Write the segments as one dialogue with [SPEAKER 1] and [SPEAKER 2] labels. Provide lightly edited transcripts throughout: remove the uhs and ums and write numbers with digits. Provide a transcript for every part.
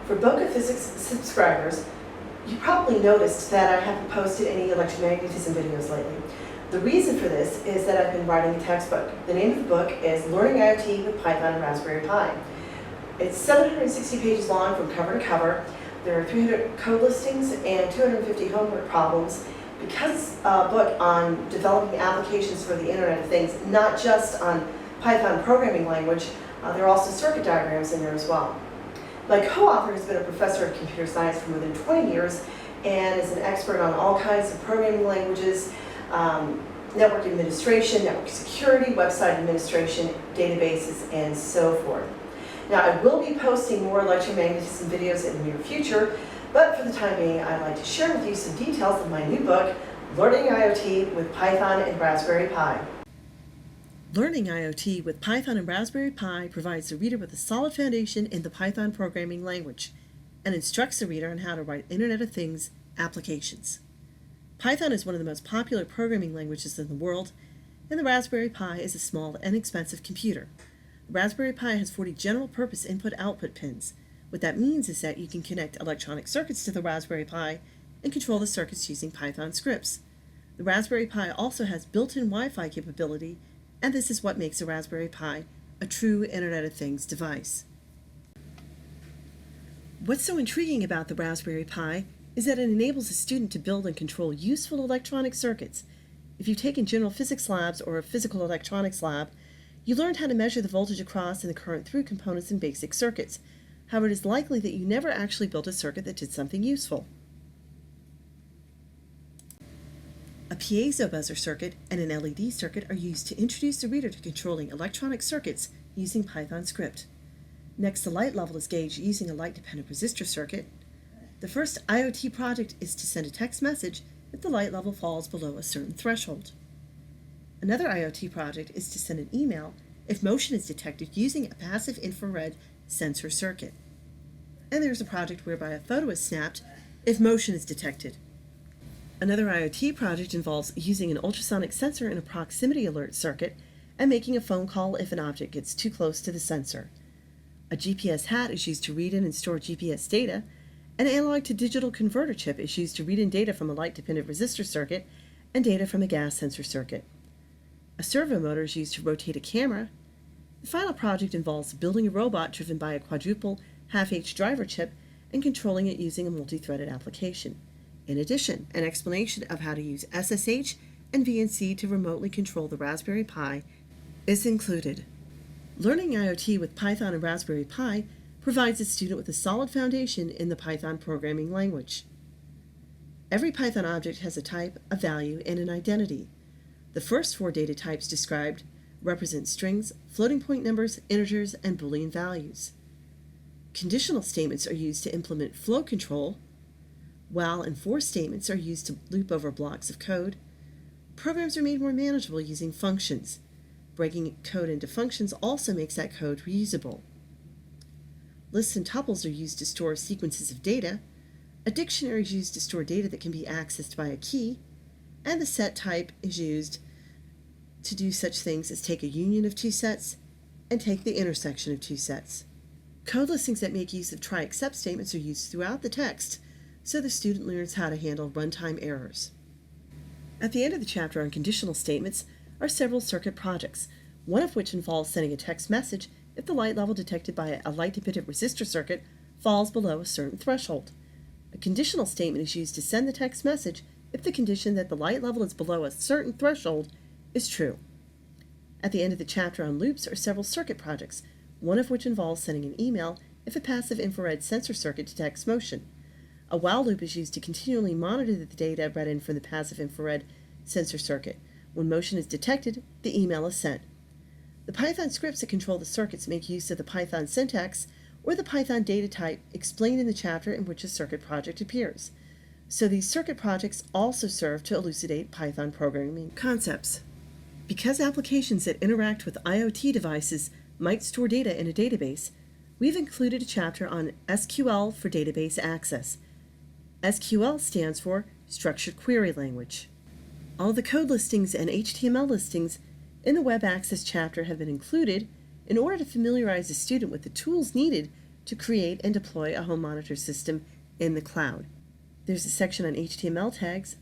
[SPEAKER 1] For BocaPhysics subscribers, you probably noticed that I haven't posted any electromagnetism videos lately. The reason for this is that I've been writing a textbook. The name of the book is Learning IoT with Python and Raspberry Pi. It's 760 pages long from cover to cover. There are 300 code listings and 250 homework problems. Because it's a book on developing applications for the Internet of Things, not just on Python programming language, there are also circuit diagrams in there as well. My co-author has been a professor of computer science for more than 20 years and is an expert on all kinds of programming languages, network administration, network security, website administration, databases, and so forth. Now, I will be posting more electromagnetism videos in the near future, but for the time being, I'd like to share with you some details of my new book, Learning IoT with Python and Raspberry Pi.
[SPEAKER 2] Learning IoT with Python and Raspberry Pi provides the reader with a solid foundation in the Python programming language and instructs the reader on how to write Internet of Things applications. Python is one of the most popular programming languages in the world, and the Raspberry Pi is a small and inexpensive computer. The Raspberry Pi has 40 general-purpose input-output pins. What that means is that you can connect electronic circuits to the Raspberry Pi and control the circuits using Python scripts. The Raspberry Pi also has built-in Wi-Fi capability, and this is what makes the Raspberry Pi a true Internet of Things device. What's so intriguing about the Raspberry Pi is that it enables a student to build and control useful electronic circuits. If you've taken general physics labs or a physical electronics lab, you learned how to measure the voltage across and the current through components in basic circuits. However, it is likely that you never actually built a circuit that did something useful. A piezo buzzer circuit and an LED circuit are used to introduce the reader to controlling electronic circuits using Python script. Next, the light level is gauged using a light-dependent resistor circuit. The first IoT project is to send a text message if the light level falls below a certain threshold. Another IoT project is to send an email if motion is detected using a passive infrared sensor circuit. And there's a project whereby a photo is snapped if motion is detected. Another IoT project involves using an ultrasonic sensor in a proximity alert circuit and making a phone call if an object gets too close to the sensor. A GPS hat is used to read in and store GPS data. An analog to digital converter chip is used to read in data from a light-dependent resistor circuit and data from a gas sensor circuit. A servo motor is used to rotate a camera. The final project involves building a robot driven by a quadruple half-H driver chip and controlling it using a multi-threaded application. In addition, an explanation of how to use SSH and VNC to remotely control the Raspberry Pi is included. Learning IoT with Python and Raspberry Pi provides a student with a solid foundation in the Python programming language. Every Python object has a type, a value, and an identity. The first 4 data types described represent strings, floating point numbers, integers, and Boolean values. Conditional statements are used to implement flow control. While and for statements are used to loop over blocks of code. Programs are made more manageable using functions. Breaking code into functions also makes that code reusable. Lists and tuples are used to store sequences of data. A dictionary is used to store data that can be accessed by a key. And the set type is used to do such things as take a union of 2 sets and take the intersection of 2 sets. Code listings that make use of try-except statements are used throughout the text, so the student learns how to handle runtime errors. At the end of the chapter on conditional statements are several circuit projects, one of which involves sending a text message if the light level detected by a light-dependent resistor circuit falls below a certain threshold. A conditional statement is used to send the text message if the condition that the light level is below a certain threshold is true. At the end of the chapter on loops are several circuit projects, one of which involves sending an email if a passive infrared sensor circuit detects motion. A while loop is used to continually monitor the data read in from the passive infrared sensor circuit. When motion is detected, the email is sent. The Python scripts that control the circuits make use of the Python syntax or the Python data type explained in the chapter in which a circuit project appears. So these circuit projects also serve to elucidate Python programming concepts. Because applications that interact with IoT devices might store data in a database, we've included a chapter on SQL for database access. SQL stands for Structured Query Language. All the code listings and HTML listings in the Web Access chapter have been included in order to familiarize the student with the tools needed to create and deploy a home monitor system in the cloud. There's a section on HTML tags,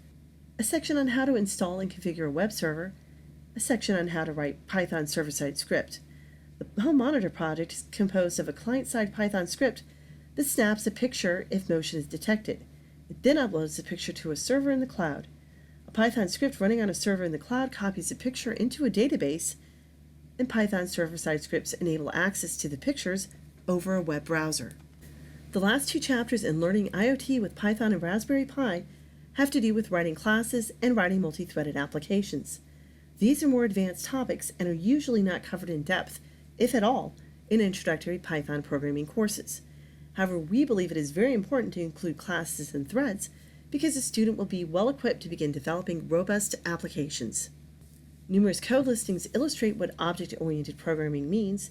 [SPEAKER 2] a section on how to install and configure a web server, a section on how to write Python server-side script. The home monitor project is composed of a client-side Python script that snaps a picture if motion is detected. It then uploads the picture to a server in the cloud. A Python script running on a server in the cloud copies the picture into a database, and Python server-side scripts enable access to the pictures over a web browser. The last two chapters in Learning IoT with Python and Raspberry Pi have to do with writing classes and writing multi-threaded applications. These are more advanced topics and are usually not covered in depth, if at all, in introductory Python programming courses. However, we believe it is very important to include classes and threads because a student will be well equipped to begin developing robust applications. Numerous code listings illustrate what object-oriented programming means.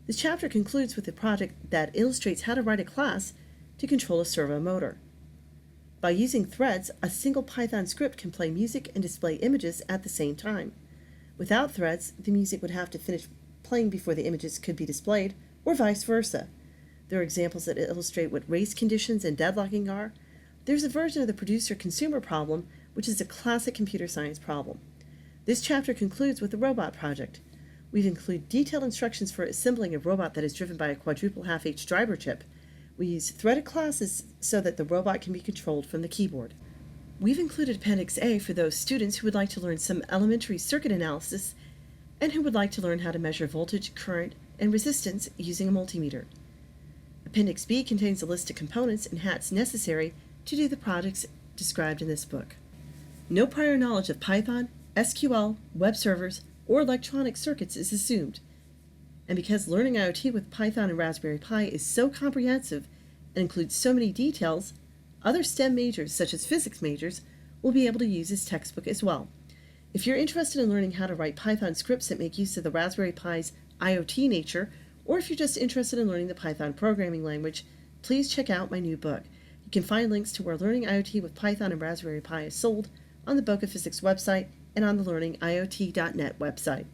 [SPEAKER 2] This chapter concludes with a project that illustrates how to write a class to control a servo motor. By using threads, a single Python script can play music and display images at the same time. Without threads, the music would have to finish playing before the images could be displayed, or vice versa. There are examples that illustrate what race conditions and deadlocking are. There's a version of the producer-consumer problem, which is a classic computer science problem. This chapter concludes with the robot project. We've included detailed instructions for assembling a robot that is driven by a quadruple half-H driver chip. We use threaded classes so that the robot can be controlled from the keyboard. We've included Appendix A for those students who would like to learn some elementary circuit analysis and who would like to learn how to measure voltage, current, and resistance using a multimeter. Appendix B contains a list of components and hats necessary to do the projects described in this book. No prior knowledge of Python, SQL, web servers, or electronic circuits is assumed. And because Learning IoT with Python and Raspberry Pi is so comprehensive and includes so many details, other STEM majors, such as physics majors, will be able to use this textbook as well. If you're interested in learning how to write Python scripts that make use of the Raspberry Pi's IoT nature, or if you're just interested in learning the Python programming language, please check out my new book. You can find links to where Learning IoT with Python and Raspberry Pi is sold on the BocaPhysics website and on the learningiot.net website.